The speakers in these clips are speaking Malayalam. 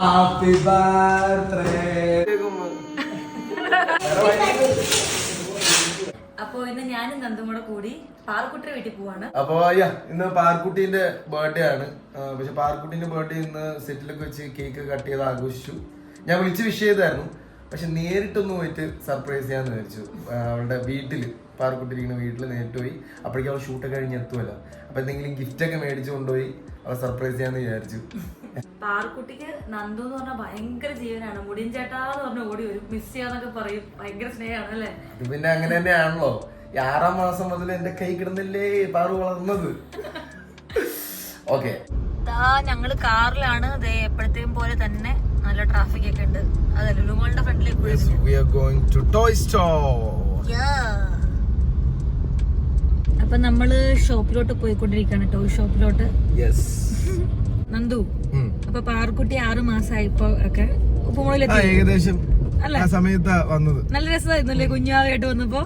Happy birthday. അപ്പൊ ഇന്ന് ഞാനും നന്ദും കൂടെ കൂടി പാർക്കുട്ടിയുടെ വീട്ടിൽ പോവാണ്. അപ്പൊ ഇന്ന് പാർക്കുട്ടീന്റെ ബർത്ത്ഡേ ആണ്. പക്ഷെ പാർക്കുട്ടീന്റെ ബർത്ത്ഡേ ഇന്ന് സെറ്റിലൊക്കെ വെച്ച് കേക്ക് കട്ട് ചെയ്ത് ആഘോഷിച്ചു. ഞാൻ വിളിച്ച് വിഷ് ചെയ്തായിരുന്നു, പക്ഷെ നേരിട്ടൊന്ന് പോയിട്ട് സർപ്രൈസ് ചെയ്യാന്ന് വിചാരിച്ചു. അവളുടെ വീട്ടില്, പാർക്കുട്ടി ഇരിക്കുന്ന വീട്ടിൽ നേരിട്ട് പോയി. അപ്പോഴേക്കും അവൾ ഷൂട്ടൊക്കെ കഴിഞ്ഞ് എത്തുമല്ലോ. അപ്പൊ എന്തെങ്കിലും ഗിഫ്റ്റ് ഒക്കെ മേടിച്ചു കൊണ്ടുപോയി അവളെ സർപ്രൈസ് ചെയ്യാന്ന് വിചാരിച്ചു. പാർക്കുട്ടിക്ക് നന്ദു എന്ന് പറഞ്ഞാൽ ഭയങ്കര ജീവനാണ്. മുടിയൻ ചേട്ടാന്ന് പറഞ്ഞ ഓടി വരും, മിസ് ചെയ്യാന്നൊക്കെ പറയും. ഭയങ്കര സ്നേഹമാണ് അല്ലേ? അത് പിന്നെ അങ്ങനെ തന്നെയാണല്ലോ. 6-ാം മാസം മുതൽ എന്റെ കൈ കിടന്നില്ലേ പാറു വളർന്നത്. ഓക്കെ, ഞങ്ങള് കാറിലാണ്. എപ്പോഴത്തെയും പോലെ തന്നെ നല്ല ട്രാഫിക് ഒക്കെ ഉണ്ട്. അതെ, ലുലുമാളിന്റെ ഫ്രണ്ടിലേക്ക് അപ്പൊ നമ്മള് ഷോപ്പിലോട്ട് പോയിക്കൊണ്ടിരിക്കുകയാണ്, ടോയ് ഷോപ്പിലോട്ട്. നന്ദു, അപ്പൊ പാർക്കുട്ടി 6 മാസമായി ഇപ്പൊ ഒക്കെ ഏകദേശം സമയത്താ വന്നത്. നല്ല രസമായിരുന്നല്ലേ കുഞ്ഞാവായിട്ട് വന്നപ്പോ?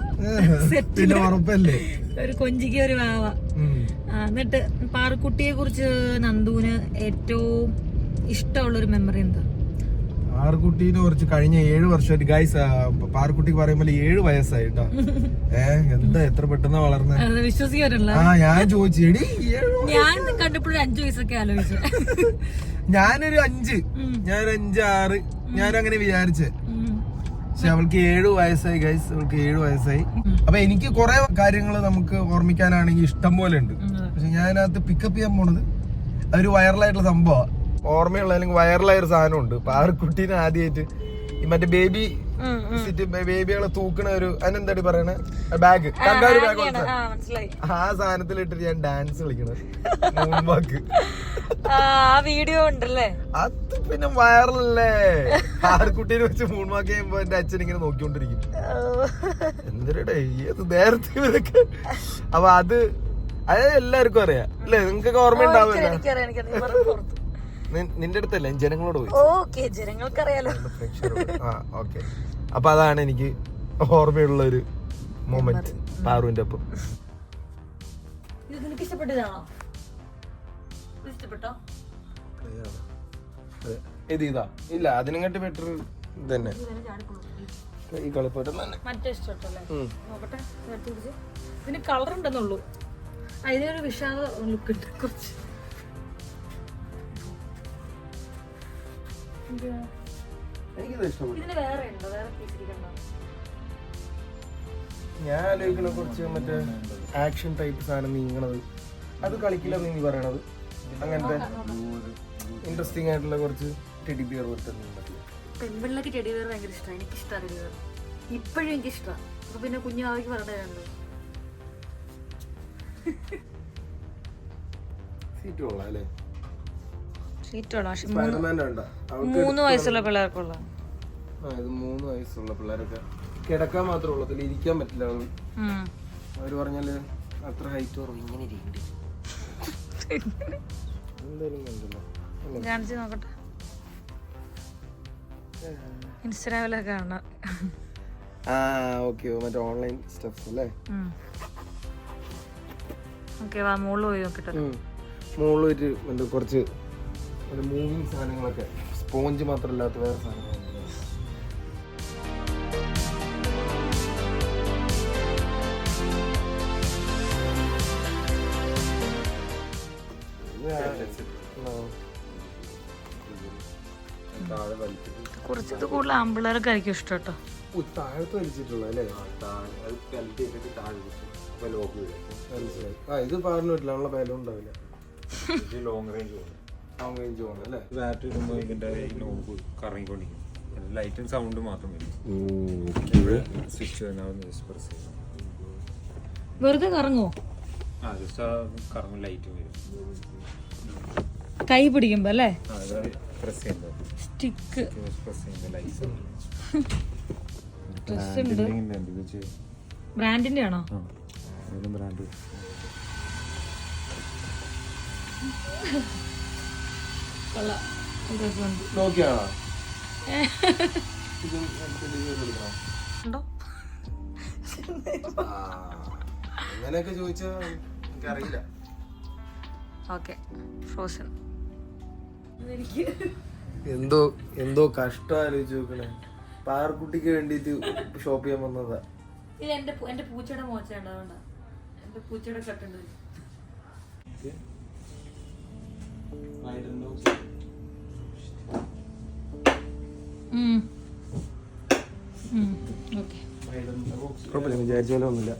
സെറ്റില് ഒരു കൊഞ്ചിക്ക് ഒരു വാവ. എന്നിട്ട് പാർക്കുട്ടിയെ കുറിച്ച് നന്ദുവിന് ഏറ്റവും ഇഷ്ടമുള്ള ഒരു മെമ്മറി എന്താ? പാർക്കുട്ടീനെ കുറിച്ച് കഴിഞ്ഞ 7 വർഷമായിട്ട് ഗൈസ്, പാർക്കുട്ടിക്ക് പറയുമ്പോൾ 7 വയസ്സായി കേട്ടോ. എന്താ എത്ര പെട്ടെന്ന് വളർന്നത്, വിശ്വസിക്കാറില്ല. ഞാൻ ചോദിച്ചു, ഞാൻ കണ്ടപ്പോഴും 5 വയസ്സൊക്കെ ആലോചിച്ചു. ഞാനൊരു 5, 6 ഞാൻ അങ്ങനെ വിചാരിച്ചേ. പക്ഷെ അവൾക്ക് 7 വയസ്സായി ഗൈസ്, അവൾക്ക് 7 വയസ്സായി. അപ്പൊ എനിക്ക് കുറെ കാര്യങ്ങൾ നമുക്ക് ഓർമ്മിക്കാനാണെങ്കിൽ ഇഷ്ടം പോലെ ഉണ്ട്. പക്ഷെ ഞാനകത്ത് പിക്കപ്പ് ചെയ്യാൻ പോണത് അതൊരു വൈറലായിട്ടുള്ള സംഭവമാണ്. ഓർമ്മയുള്ള അല്ലെങ്കിൽ വൈറലായ ഒരു സാധനമുണ്ട്. പാർക്കുട്ടീനെ ആദ്യമായിട്ട് ഈ മറ്റേ ബേബി ബേബികളെ തൂക്കണ ഒരു, അതിനെന്താടി പറയണേ, ബാഗ്, കങ്കാരു ബാഗ്, ആ സാധനത്തിലിട്ടിട്ട് ഞാൻ ഡാൻസ് കളിക്കണത്. വീഡിയോ ഉണ്ടല്ലേ? അത് പിന്നെ വൈറലല്ലേ. പാർക്കുട്ടീനെ വെച്ച് മൂൺമാക്ക് ചെയ്യുമ്പോ എന്റെ അച്ഛൻ ഇങ്ങനെ നോക്കിക്കൊണ്ടിരിക്കും, എന്തിനടേ ഏത് നേരത്തെ ഇവരൊക്കെ. അപ്പൊ അത് എല്ലാവർക്കും അറിയാം അല്ലേ? നിങ്ങൾക്കൊക്കെ ഓർമ്മ ഉണ്ടാവില്ല. നിന്റെ അടുത്തല്ലേ, ജനങ്ങളോട് പോയി. ജനങ്ങൾക്കറിയാലോ. ഓക്കെ, അപ്പൊ അതാണ് എനിക്ക് ഓർമ്മയുള്ള ഒരു മൊമെന്റ് പാറുവിന്റെ ഒപ്പം. ഇഷ്ടപ്പെട്ടതാണോ? ഇഷ്ടപ്പെട്ടോ? ഇതാ ഇല്ല, അതിനെക്കാട്ടി ബെറ്റർ ഇതന്നെ ഈ കളിപ്പാട്ടം തന്നെ. മറ്റേ ഇഷ്ടപ്പെട്ടല്ലേ? നോക്കട്ടെ, ഇതിന് കളർ ഉണ്ടെന്നുള്ളൂ. അതിനൊരു വിഷാദ ലുക്ക് ഉണ്ട് കുറച്ച്. ഞാൻ ആലോചിക്കണ കുറച്ച് മറ്റേ ആക്ഷൻ ടൈപ്പ് സാധനം നീങ്ങണത്, അത് കളിക്കില്ല നീ പറയണത്. അങ്ങനത്തെ ഇൻട്രസ്റ്റിംഗ് ആയിട്ടുള്ള കുറച്ച് ടെഡി ബിയർ പോലത്തെ. പെൺപിള്ളേർക്ക് ടെഡി ബിയർ ഭയങ്കര ഇഷ്ടമാണ്. എനിക്ക് ഇഷ്ടമാണ് ടെഡി ബിയർ, ഇപ്പോഴും എനിക്ക് ഇഷ്ടമാണ്. അപ്പൊ പിന്നെ കുഞ്ഞാവയ്ക്ക് പറഞ്ഞുതരാനുണ്ടോ? സീറ്റ് കൊള്ളാം അല്ലേ? 3 വയസ്സുള്ള പിള്ളേർക്കുള്ള. ഇത് 3 വയസ്സുള്ള പിള്ളേരൊക്കെ കിടക്കാൻ മാത്രമേ ഉള്ളൂ, അതിൽ ഇരിക്കാൻ പറ്റില്ല. അവര് പറഞ്ഞാല് അത്ര ഹൈറ്റ് കുറവ്, ഇങ്ങനെ ഇരിക്കണ്ടേ. കാണിച്ചു നോക്കട്ടെ, ഇൻസ്റ്റാഗ്രാമിലൊക്കെ കാണാം. ഓക്കെ, മറ്റേ ഓൺലൈൻ സ്റ്റഫ്സ് അല്ലേ? ഓക്കെ, വാ മുകളിൽ പോയി നോക്കട്ടെ. മുകളിൽ പോയിട്ട് കുറച്ച് മൂവിങ് സാധനങ്ങളൊക്കെ, സ്പോഞ്ച് മാത്രമല്ലാത്ത വേറെ സാധനങ്ങൾ. കുറച്ചത് കൂടുതൽ ആമ്പിള്ളേർക്ക് ആയിരിക്കും ഇഷ്ടം കേട്ടോ. താഴത്ത് വലിച്ചിട്ടുള്ള അല്ലേ? ഇത് പറഞ്ഞു പറ്റില്ല, നമ്മളെ ബലം ഉണ്ടാവില്ല. ലോങ് റേഞ്ച് പോകണം അല്ലേ? ബാറ്ററി ഇടുമ്പോൾ ഇതിന്റെ നോബ് കറങ്ങിക്കൊണ്ടിരിക്കും. ലൈറ്റും സൗണ്ട് മാത്രം വരും. സ്വിച്ച് പ്രസ് ചെയ്യും, വെറുതെ കറങ്ങോ? ജസ്റ്റ് കറങ്ങും, ലൈറ്റ് വരും. കൈ പിടിക്കുമ്പോ അല്ലേ? പ്രസ് ചെയ്യുമ്പോ സ്റ്റിക്ക് പ്രസ് ചെയ്യുമ്പോ ലൈറ്റ്. ബ്രാൻഡിന്റെ ആണോ? ബ്രാൻഡ്. നോക്കിയാണോ? അങ്ങനെയൊക്കെ ചോദിച്ചാ എനിക്കറിയില്ല. Okay, frozen. എന്തോ കഷ്ടം ആലോചിച്ച് നോക്കണേ. പാർക്കുട്ടിക്ക് വേണ്ടിട്ട് ഷോപ്പ് ചെയ്യാൻ വന്നതാ. ഇത് എന്റെ പൂച്ചയുടെ മോച്ചുണ്ട്, അതുകൊണ്ടാ എന്റെ പൂച്ചയുടെ കട്ടുണ്ട്. വിചാരിച്ച പോലെ ഒന്നുമില്ല.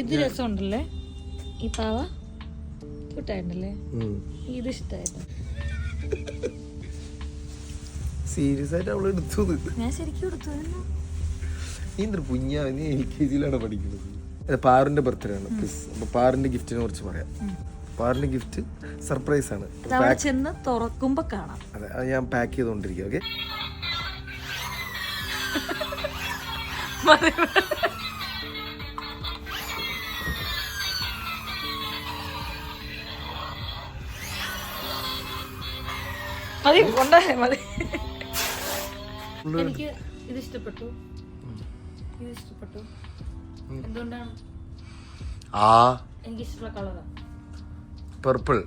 ഇത് രസമുണ്ടല്ലേ ഈ പാവ, കൂട്ടായിട്ടുണ്ടല്ലേ, ഇത് ഇഷ്ടായിരുന്നു. സീരിയസ് ആയിട്ട് അവള് എടുത്തത്. ഞാൻ ശരിക്കും എടുത്തു. നീ കുഞ്ഞാവിന് LKG പഠിക്കുന്നത്. പാറിന്റെ ബർത്ത്ഡേ ആണ്. അപ്പൊ പാറിന്റെ ഗിഫ്റ്റിനെ കുറിച്ച് പറയാം. പാറിന്റെ ഗിഫ്റ്റ് സർപ്രൈസ് ആണ്. ചെന്ന് തുറക്കുമ്പോ കാണാം. അതെ, അത് ഞാൻ പാക്ക് ചെയ്തോണ്ടിരിക്കും. ഓക്കെ, മതി കൊണ്ടേ മതി. എനിക്ക് ഇത് ഇഷ്ടപ്പെട്ടു. എന്തുകൊണ്ടാണ്? എനിക്ക് ഇഷ്ടമുള്ള കളറാണ് പർപ്പിൾ.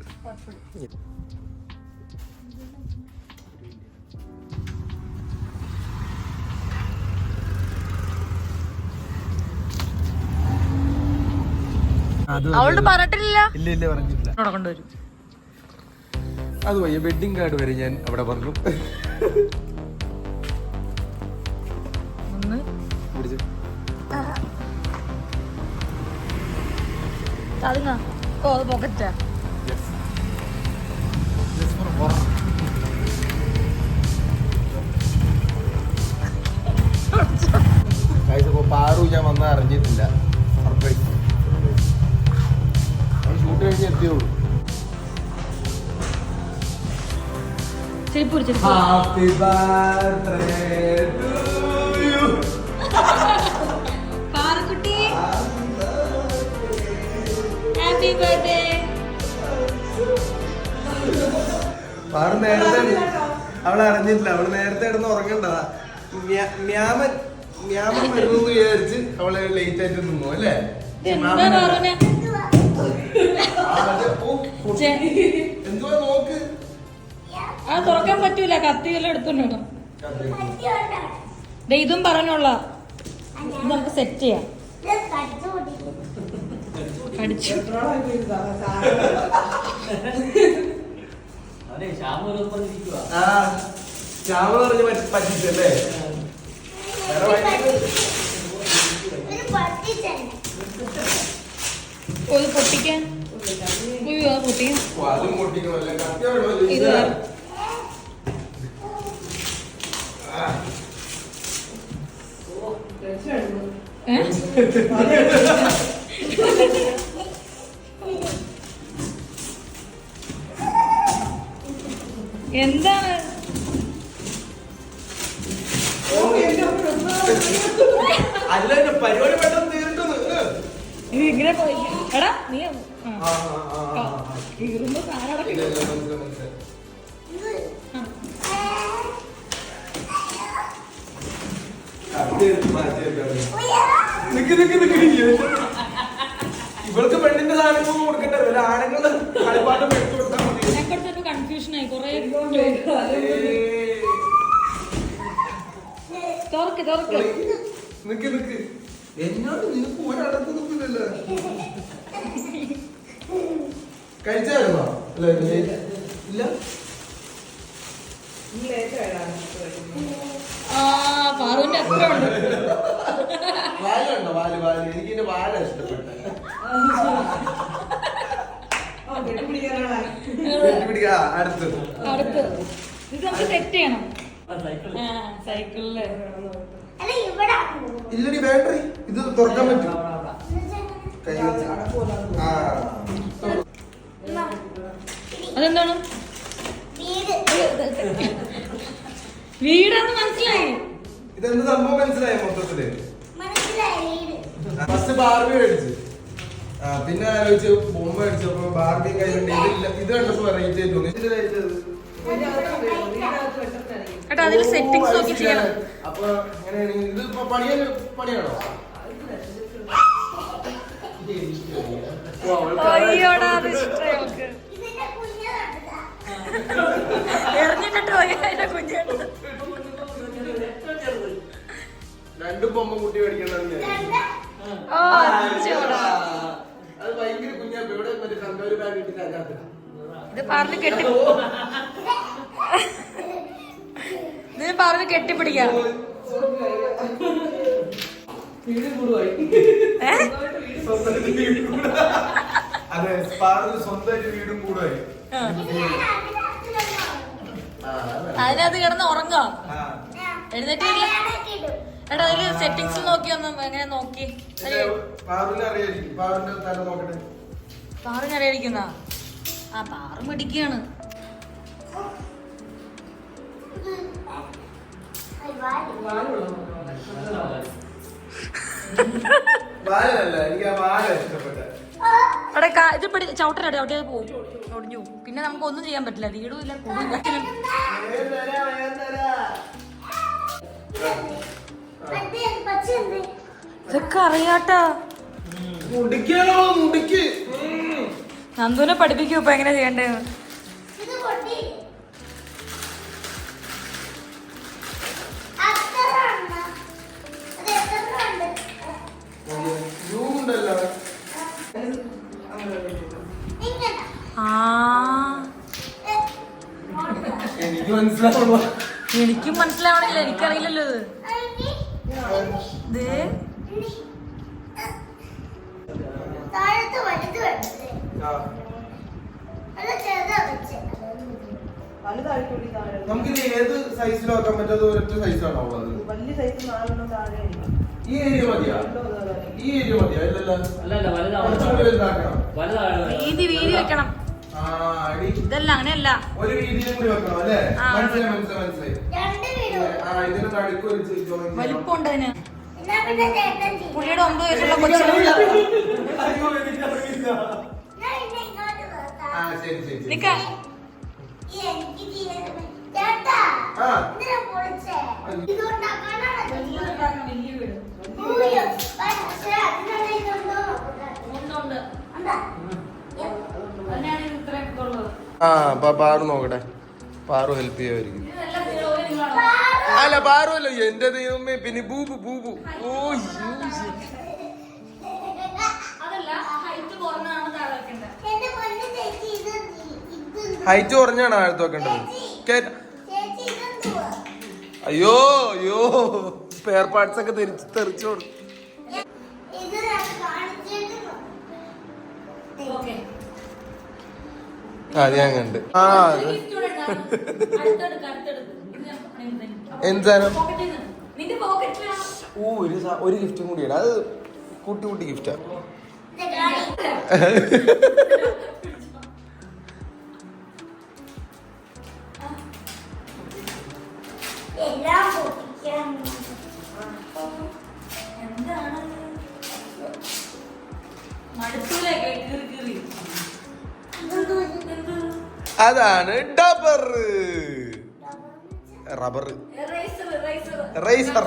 അവളോട് പറഞ്ഞിട്ടില്ല. ഇല്ല പറഞ്ഞിട്ടില്ല. കൊണ്ടുവരും. അത് വയ്യ, വെഡിങ് കാർഡ് വരെ ഞാൻ അവിടെ പറഞ്ഞു. പോക്കറ്റാ. പാറു ഞാൻ വന്ന അറിഞ്ഞിട്ടില്ല. സർപ്രൈസ് ഷൂട്ട് കഴിഞ്ഞ് എത്തിയുള്ളൂ. Happy birthday to you. Parukutty happy birthday. Paru നേരത്തെ അവളെ അറിഞ്ഞിട്ടില്ല. അവള് നേരത്തെ കിടന്ന് ഉറങ്ങണ്ടതാ. മ്യാമൻ വരുന്നു വിചാരിച്ച് അവളെ ലേറ്റ് ആയിട്ട് നിന്നു അല്ലേ? എന്തുവാ നോക്ക്. അത് തുറക്കാൻ പറ്റൂല, കത്തിയെല്ലാം എടുത്തോണ്ട്. ഇതും പറഞ്ഞോളാ, ഇത് നമുക്ക് സെറ്റ് ചെയ്യാം. കടിച്ചു. ശ്യാമ പറഞ്ഞ് പറ്റിച്ചല്ലേ? പൊട്ടിക്കാൻ ഇത് എന്താണ്? അല്ല, പരിപാടി പെട്ടെന്ന് തീർക്കുന്നു. ഇങ്ങനെ എടാ നീ കീറുമ്പോ കാരടക്കില്ല. ഇവൾക്ക് പെണ്ണിന്റെ സാധനങ്ങൾ കൊടുക്കട്ടെ, വല്ല ആണുങ്ങളുടെ കളിപ്പാട്ടം എടുത്തു കൊടുത്താൽ മതി. ഞങ്ങൾക്ക് കൺഫ്യൂഷൻ ആയി കൊറേ. തുറക്ക് നിക്ക് എന്നോട് നിനക്ക് ഒരടക്കമില്ലല്ലോ. കഴിച്ചായിരുന്നോ? ഇല്ല, പാറുവിന്റെ അത്ര ഉണ്ട്. വാലുണ്ടോ? വാല് എനിക്ക് എന്റെ വാല ഇഷ്ടപ്പെട്ട. അടുത്ത് ഇത് നമുക്ക് സെറ്റ് ചെയ്യണം. സൈക്കിളില് ഇല്ലടി ബാറ്ററി ഇത് തുറക്കാൻ പറ്റും. കൈ വെച്ച് അതെന്താണ്? വീടാന്ന് മനസ്സിലായി. ഇതെന്ത് സംഭവം മനസ്സിലായോ? മൊത്തത്തില് ഫസ്റ്റ് ബാർബി മേടിച്ചു, പിന്നെ ആലോചിച്ച് ബൊമ്മ മേടിച്ചപ്പോ ബാർബി കയ്യിലുണ്ട്. ഇത് കണ്ടപ്പോ വെറൈറ്റി ആയിട്ട് തോന്നി. അതിൽ സെറ്റിംഗ്സ് നോക്കി ചെയ്യണം. അപ്പൊ എങ്ങനെയാണ് ഇത്? ഇപ്പൊ പണിയാണോ? അയ്യോടാ, അത് ഇഷ്ടമായി. എറിഞ്ഞിട്ടിട്ട് പോയി അതിന്റെ കുഞ്ഞുണ്ട്. രണ്ടും പൊമ്മ കുട്ടി മേടിക്കണം. ഓ അച്ചോടാ. അത് ഭയങ്കര കുഞ്ഞാ. ഇവിടെ മറ്റേ കണ്ടോര് ബാഗ് ഇട്ടിട്ട് അതിനകത്ത് ഇത് പറഞ്ഞ് കെട്ടി ഇതിന് പറഞ്ഞ് കെട്ടിപ്പിടിക്കാം. അതെ, പാറിന് സ്വന്തമായിട്ട് വീടും കൂടുമായി. അതിനകത്ത് കിടന്ന് ഉറങ്ങോ? എഴുന്നേറ്റ് എടാ അതില് സെറ്റിങ്സ് നോക്കി ഒന്ന് എങ്ങനെ നോക്കി. പാറിന് അറിയായിരിക്കും. പാറിന്റെ തല നോക്കട്ടെ. പാറിന് അറിയായിരിക്കുന്ന ആ പാറ് മിടിക്കാണ്. വാലല്ല, എനിക്ക് ആ വാല ഇഷ്ടപ്പെട്ട. അവിടെ ഇത് ചവിട്ടലടി അവിടെ പോകും, ഒടിഞ്ഞു. പിന്നെ നമുക്ക് ഒന്നും ചെയ്യാൻ പറ്റില്ല, വീടും ഇല്ല കൂടും. ഇതൊക്കെ അറിയാട്ടാ. നന്ദുവിനെ പഠിപ്പിക്കൂ ഇപ്പൊ എങ്ങനെ ചെയ്യണ്ടേന്ന്. എനിക്കും മനസ്സിലാവണില്ല, എനിക്കറിയില്ലല്ലോ ഇത്. നമുക്കിത് ഏത് സൈസിലും ആക്കാൻ പറ്റാത്ത ഒരൊറ്റ സൈസാണോ ഉള്ളത്? ഈ ഏരിയ മതിയാ? ഈ ഏരിയ മതിയാ? വീതി വെക്കണം. ഇതല്ല അങ്ങനെയല്ല, ഒരു വീതിയും കൂടി വെക്കണം അല്ലേ? മനസ്സിലായി. ഇതിന് നടുക്ക് ഒരു വലിപ്പമുണ്ട് അതിന്. പുള്ളിയുടെ 9 വയസ്സുള്ള കൊച്ചിന് നിക്ക. പാറു നോക്കട്ടെ, പാറു ഹെൽപ്പ് ചെയ്യുമായിരിക്കും. അല്ല പാറു അല്ല, എന്റെ ദൈവമേ. പിന്നെ ബൂബു ബൂബു. ഓ ഹൈറ്റ് കുറഞ്ഞാണ് ആഴത്ത് വെക്കേണ്ടത്. അയ്യോ അയ്യോ, സ്പെയർ പാർട്സ് ഒക്കെ തെറിച്ചു കൊടുക്കും. അത് ഞാൻ കണ്ട്. എന്താണ് ഒരു ഗിഫ്റ്റും കൂടിയാണ്. അത് കൂട്ടി ഗിഫ്റ്റാ. അതാണ് ഡബർ റബ്ബർ റേസർ.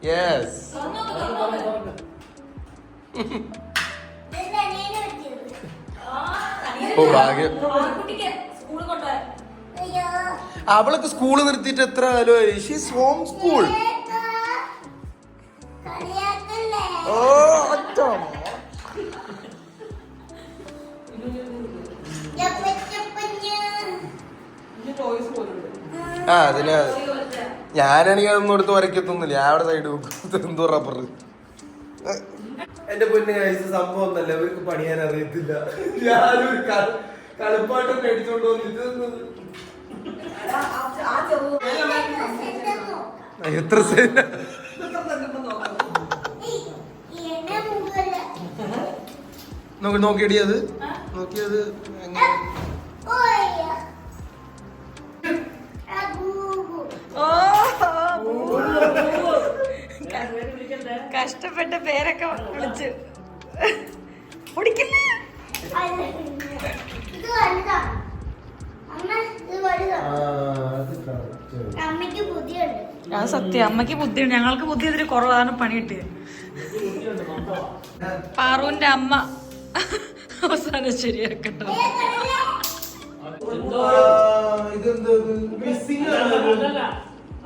യെസ്. ഓ ഭാഗ്യം. അവളൊക്കെ സ്കൂള് നിർത്തിയിട്ട് എത്ര കാലമായി? She's home school. ഓ ആ അതിന് ഞാനാണെങ്കിൽ അതൊന്നും എടുത്ത് വരയ്ക്കത്തൊന്നുമില്ല. ഞാൻ അവിടെ സൈഡ് വെക്കും. എന്തോ റബ്ബർ. എന്റെ പൊന്നു കഴിച്ച സംഭവം ഒന്നല്ല, ഇവർക്ക് പണിയാൻ അറിയത്തില്ല. ഞാനൊരു കളിപ്പാട്ടം മേടിച്ചോണ്ട് വന്നിട്ട് എത്ര നോക്കിയടി. അത് നോക്കിയത് കഷ്ടപ്പെട്ട പേരൊക്കെ വിളിച്ചു. കുടിക്കില്ല. അത് സത്യം, അമ്മക്ക് ബുദ്ധിയുണ്ട്. ഞങ്ങൾക്ക് ബുദ്ധി ഇതിന് കുറവാണ്. പണി കിട്ടിയത്. പാറുവിന്റെ അമ്മ അവസാനം ശരിയാക്കട്ടോ. ഇതെന്ത് മിസ്സിംഗ് ആണ്.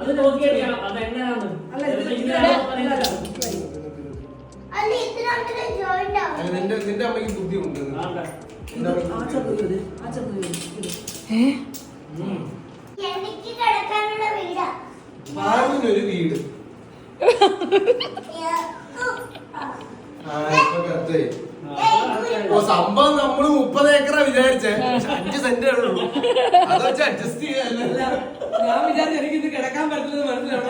അത് നോക്കിയറിയാം അതെങ്ങനെയാണ്. നിന്റെ അമ്മയ്ക്ക് ബുദ്ധിയുണ്ട്. എനിക്ക് കിടക്കാനുള്ള വീടാ. പാറുവിനൊരു വീട്. സംഭവം നമ്മള് 30 ഏക്കറാ വിചാരിച്ചേ, 5 സെന്റ് ഉള്ളൂ. അത് വെച്ച് അഡ്ജസ്റ്റ് ചെയ്യാല്ല. ഞാൻ വിചാരിച്ചു എനിക്ക് ഇത് കിടക്കാൻ പറ്റില്ലെന്ന് മനസ്സിലാവും.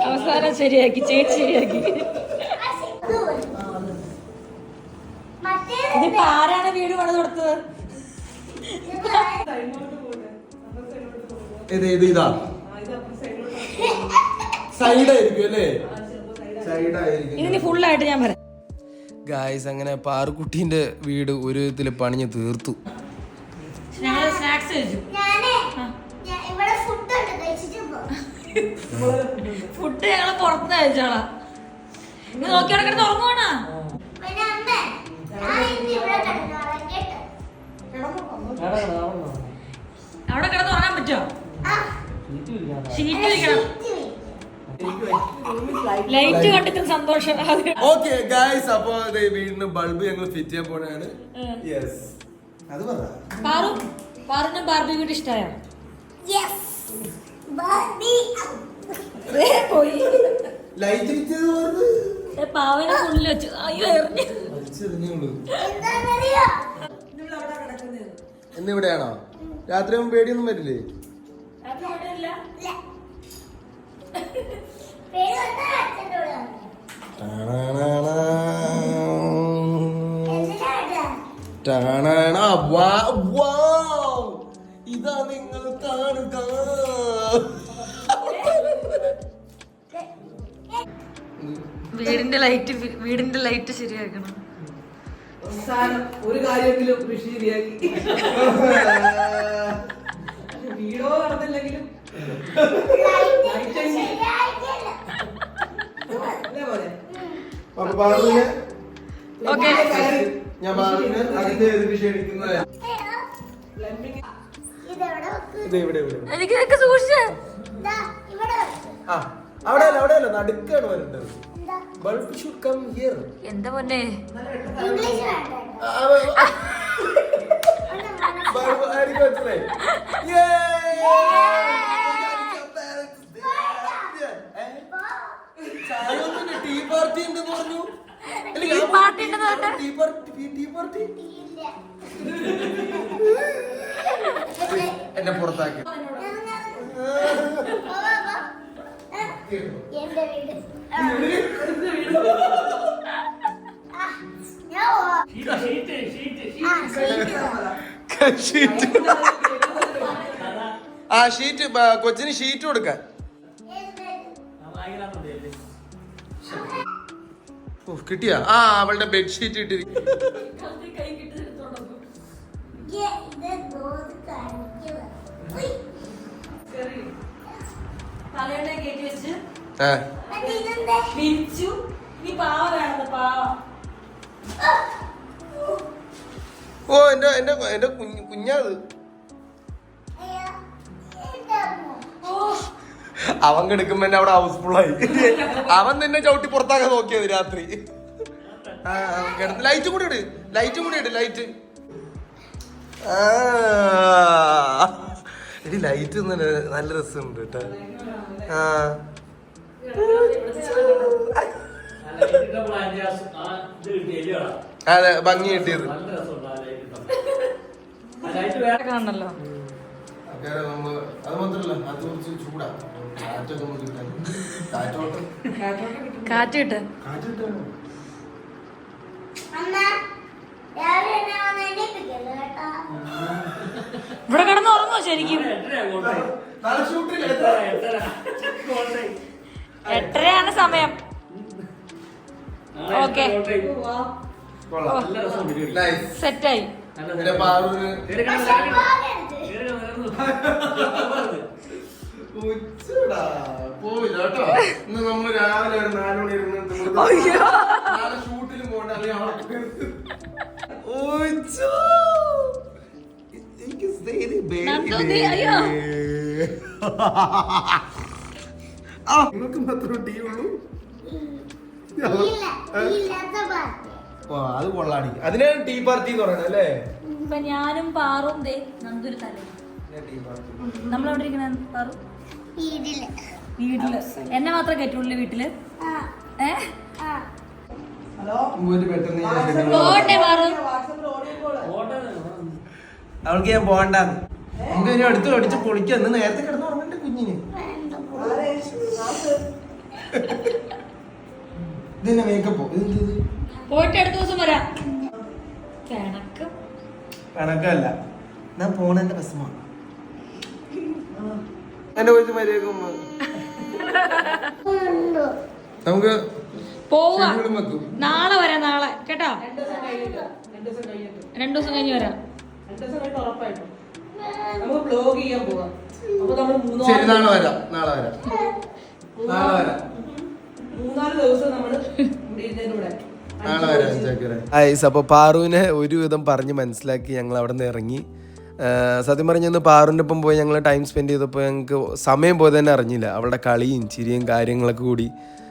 അവസാനം ശരിയാക്കി, ചേച്ചി ശരിയാക്കി. ഇതിപ്പോ ആരാണ് വീട് പണിത് കൊടുത്തത്? ഇതാ സൈഡായിരിക്കും അല്ലേ? സൈഡായിരിക്കും. ഇതിന് ഫുള്ളായിട്ട് ഞാൻ പറയാം. ഗായ്സ്, അങ്ങനെ പാറുക്കുട്ടീന്റെ വീട് ഒരു വിധത്തില് പണിഞ്ഞ് തീർത്തു. സ്നാക്സ് കഴിച്ചു. ഫുഡ് ഞങ്ങള് പുറത്തുനിന്ന് കഴിച്ചോളാം. ഇത് നോക്കി കിടക്കിടന്ന് ഉറങ്ങുവാണോ? അവിടെ കിടന്ന് ഉറങ്ങാൻ പറ്റുമോ? ഷീറ്റ് വിരിക്കണം. ലൈറ്റ് കണ്ടിട്ട് സന്തോഷം. ഓക്കെ ഗായ്സ്, അപ്പൊ വീടിന് ബൾബ് ഞങ്ങൾ ഫിറ്റ് ചെയ്യാൻ പോണാണ്. യെസ്, അത് പറ. പാറുവിന് ബാർബി വീട് ഇഷ്ടമായോ? പോയി ലൈറ്റ് പാവനെ ഉള്ളിൽ വെച്ചു. അയ്യോ, എന്നിവിടെയാണോ? രാത്രി ആവുമ്പോ പേടിയൊന്നും വരില്ലേ? ഇതാ നിങ്ങൾ കാണുക. വീടിന്റെ ലൈറ്റ് ശരിയാക്കണം. ഒരു കാര്യമെങ്കിലും കൃഷി ശരിയാക്കി. വീടോ നടന്നില്ലെങ്കിലും ഞാൻ ബാബുവിനെ അതിന്റെ ക്ഷണിക്കുന്നതാണ്. എനിക്ക് സൂക്ഷിച്ചേ. അവിടെയല്ല നടുക്കാണ് വരേണ്ടത്. Bulb should come here. എന്താ പൊന്നെ, ബൾബ് ആയിരിക്കും മനസ്സിലായി. ടീ പാർട്ടി ഉണ്ടെന്ന് പറഞ്ഞു. എന്നെ പുറത്താക്കി. ആ ഷീറ്റ് കൊച്ചിന് ഷീറ്റ് കൊടുക്കാൻ. കിട്ടിയാ? ആ, അവളുടെ ബെഡ്ഷീറ്റ് ഇട്ടിരിക്കും. ഓ, എന്റെ കുഞ്ഞാത്. അവൻ കിടക്കുമ്പോ എന്നെ അവിടെ ഹൗസ്ഫുള്ളായി. അവൻ നിന്നെ ചവിട്ടി പുറത്താക്കാൻ നോക്കിയത് രാത്രി. ലൈറ്റ് കൂടി ഇട്, ലൈറ്റ്. എടി ലൈറ്റ് നല്ല രസമുണ്ട് കേട്ടോ. അതെ, ഭംഗി കിട്ടിയത്. കാണണല്ലോ. അത് മാത്രല്ല, അത് കുറച്ച് ചൂടാ. കാറ്റൊക്കെ ഒന്ന് കിട്ടാൻ. കാറ്റ് കിട്ടാൻ. ഇവിടെ കിടന്ന് ഉറങ്ങോ ശരിക്കും? 8:30 സമയം. ഓക്കെ, സെറ്റായി. പോവില്ല കേട്ടോ. ഇന്ന് നമ്മള് രാവിലെ ഒരു 4 മണി ഇരുന്ന് ഷൂട്ടിലും പോകണ്ട. നിങ്ങൾക്ക് മാത്രം ടീ ഉള്ളൂ? ഇല്ലാത്ത പാർട്ടി. അത് കൊള്ളാടി. അതിനാണ് ടീ പാർട്ടി എന്ന് പറയുന്നത് അല്ലേ? ഇപ്പൊ ഞാനും പാറും നന്ദൊരു തല നമ്മളെവിടെ ഇരിക്കണ പാറു വീട്ടില്. വീട്ടില് എന്നെ മാത്രം കയറ്റുള്ളൂ വീട്ടില്. പോട്ടെ പാറു. അവൾക്ക് ഞാൻ പോകണ്ടെന്ന്. നമുക്ക് ഇനി അടുത്ത് അടിച്ച് പൊളിക്കാം. നേരത്തെ കിടന്ന് ഉറങ്ങണ്ടേ കുഞ്ഞിന്? ഇതെന്നെ മേക്കപ്പോ? പോയിട്ട് അടുത്ത ദിവസം വരാം. കണക്കല്ല, ഞാൻ പോണെന്റെ പ്രശ്നമാണ്. എന്റെ കൊച്ചു മര്യാദ നമുക്ക് പോവാ. schedule വെക്കും. നാളെ വരാം. നാളെ കേട്ടോ. 2 ദിവസം കഴിഞ്ഞ് വരാം. 2 ദിവസം കഴിഞ്ഞ് ഉറപ്പായിട്ടും നമുക്ക് ബ്ലോഗ് ചെയ്യാൻ പോവാം. അപ്പൊ നമ്മൾ ശരി, നാളെ വരാം. നാളെ വരാം. 3-4 ദിവസം നമ്മള് ഇവിടെ ഇരുന്നതിലൂടെ അപ്പോൾ പാറുവിനെ ഒരുവിധം പറഞ്ഞ് മനസ്സിലാക്കി ഞങ്ങൾ അവിടെ നിന്ന് ഇറങ്ങി. സത്യം പറഞ്ഞൊന്ന് പാറുവിൻ്റെ ഒപ്പം പോയി ഞങ്ങൾ ടൈം സ്പെൻഡ് ചെയ്തപ്പോൾ ഞങ്ങൾക്ക് സമയം പോയത് തന്നെ അറിഞ്ഞില്ല. അവളുടെ കളിയും ചിരിയും കാര്യങ്ങളൊക്കെ കൂടി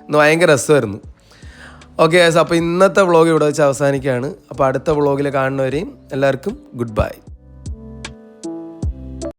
ഇന്ന് ഭയങ്കര രസമായിരുന്നു. ഓക്കെ അപ്പോൾ ഇന്നത്തെ വ്ളോഗ് ഇവിടെ വെച്ച് അവസാനിക്കുകയാണ്. അപ്പോൾ അടുത്ത വ്ളോഗിൽ കാണുന്നവരെയും എല്ലാവർക്കും ഗുഡ് ബൈ.